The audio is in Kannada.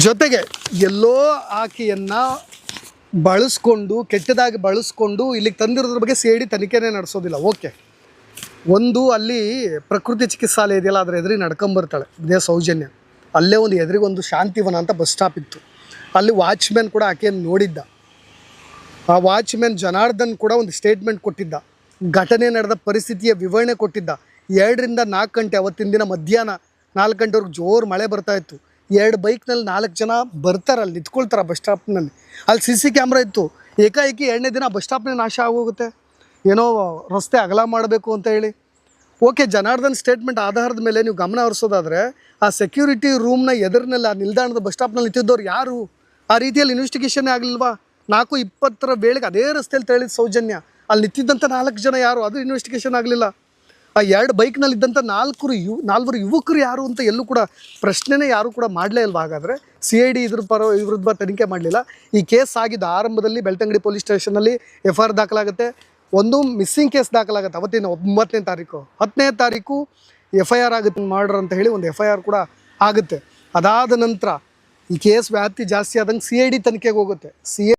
ಜೊತೆಗೆ ಎಲ್ಲೋ ಆಕೆಯನ್ನು ಬಳಸ್ಕೊಂಡು ಕೆಟ್ಟದಾಗಿ ಬಳಸ್ಕೊಂಡು ಇಲ್ಲಿಗೆ ತಂದಿರೋದ್ರ ಬಗ್ಗೆ ಸಿ ಐ ಡಿ ತನಿಖೆನೇ ನಡೆಸೋದಿಲ್ಲ. ಓಕೆ, ಒಂದು ಅಲ್ಲಿ ಪ್ರಕೃತಿ ಚಿಕಿತ್ಸಾಲಯ ಇದೆಯಲ್ಲ, ಅದ್ರ ಎದುರಿಗೆ ನಡ್ಕೊಂಬರ್ತಾಳೆ ಇದೇ ಸೌಜನ್ಯ. ಅಲ್ಲೇ ಒಂದು ಎದುರಿಗೆ ಒಂದು ಶಾಂತಿವನ ಅಂತ ಬಸ್ ಸ್ಟಾಪ್ ಇತ್ತು. ಅಲ್ಲಿ ವಾಚ್ಮ್ಯಾನ್ ಕೂಡ ಆಕೆಯನ್ನು ನೋಡಿದ್ದ. ಆ ವಾಚ್ಮ್ಯಾನ್ ಜನಾರ್ದನ್ ಕೂಡ ಒಂದು ಸ್ಟೇಟ್ಮೆಂಟ್ ಕೊಟ್ಟಿದ್ದ, ಘಟನೆ ನಡೆದ ಪರಿಸ್ಥಿತಿಯ ವಿವರಣೆ ಕೊಟ್ಟಿದ್ದ. 2 ರಿಂದ 4 ಗಂಟೆ ಅವತ್ತಿನ ದಿನ ಮಧ್ಯಾಹ್ನ 4 ಗಂಟೆವರೆಗೆ ಜೋರು ಮಳೆ ಬರ್ತಾಯಿತ್ತು. 2 ಬೈಕ್ನಲ್ಲಿ 4 ಜನ ಬರ್ತಾರೆ, ಅಲ್ಲಿ ನಿಂತ್ಕೊಳ್ತಾರೆ ಬಸ್ ಸ್ಟಾಪ್ನಲ್ಲಿ. ಅಲ್ಲಿ CC ಕ್ಯಾಮ್ರಾ ಇತ್ತು. ಏಕಾಏಕಿ 2ನೇ ದಿನ ಬಸ್ ಸ್ಟಾಪ್ನೇ ನಾಶ ಆಗೋಗುತ್ತೆ, ಏನೋ ರಸ್ತೆ ಅಗಲ ಮಾಡಬೇಕು ಅಂತ ಹೇಳಿ. ಓಕೆ, ಜನಾರ್ದನ್ ಸ್ಟೇಟ್ಮೆಂಟ್ ಆಧಾರದ ಮೇಲೆ ನೀವು ಗಮನ ಹರಿಸೋದಾದರೆ ಆ ಸೆಕ್ಯೂರಿಟಿ ರೂಮ್ನ ಎದುರಿನಲ್ಲಿ ಆ ನಿಲ್ದಾಣದ ಬಸ್ ಸ್ಟಾಪ್ನಲ್ಲಿ ನಿಂತಿದ್ದವ್ರು ಯಾರು? ಆ ರೀತಿಯಲ್ಲಿ ಇನ್ವೆಸ್ಟಿಗೇಷನ್ನೇ ಆಗಲಿಲ್ವಾ? 4:20 ವೇಳೆಗೆ ಅದೇ ರಸ್ತೆಯಲ್ಲಿ ತೆರಳಿದ ಸೌಜನ್ಯ, ಅಲ್ಲಿ ನಿಂತಿದ್ದಂಥ 4 ಜನ ಯಾರು? ಅದು ಇನ್ವೆಸ್ಟಿಗೇಷನ್ ಆಗಲಿಲ್ಲ. ಆ 2 ಬೈಕ್ನಲ್ಲಿದ್ದಂಥ 4 ಯುವಕರು ಯಾರು ಅಂತ ಎಲ್ಲೂ ಕೂಡ ಪ್ರಶ್ನೆನೇ ಯಾರು ಕೂಡ ಮಾಡಲೇ ಇಲ್ವಾ? ಹಾಗಾದರೆ CID ಇದ್ರ ವಿರುದ್ಧ ತನಿಖೆ ಮಾಡಲಿಲ್ಲ. ಈ ಕೇಸ್ ಆಗಿದ್ದು ಆರಂಭದಲ್ಲಿ ಬೆಳ್ತಂಗಡಿ ಪೊಲೀಸ್ ಸ್ಟೇಷನಲ್ಲಿ FIR ದಾಖಲಾಗುತ್ತೆ. ಒಂದು ಮಿಸ್ಸಿಂಗ್ ಕೇಸ್ ದಾಖಲಾಗುತ್ತೆ ಅವತ್ತಿನ 9ನೇ ತಾರೀಕು. 10ನೇ ತಾರೀಕು FIR ಆಗುತ್ತೆ, ಮರ್ಡರ್ ಅಂತ ಹೇಳಿ ಒಂದು FIR ಕೂಡ ಆಗುತ್ತೆ. ಅದಾದ ನಂತರ ಈ ಕೇಸ್ ವ್ಯಾಪ್ತಿ ಜಾಸ್ತಿ ಆದಂಗೆ CID ತನಿಖೆಗೆ ಹೋಗುತ್ತೆ.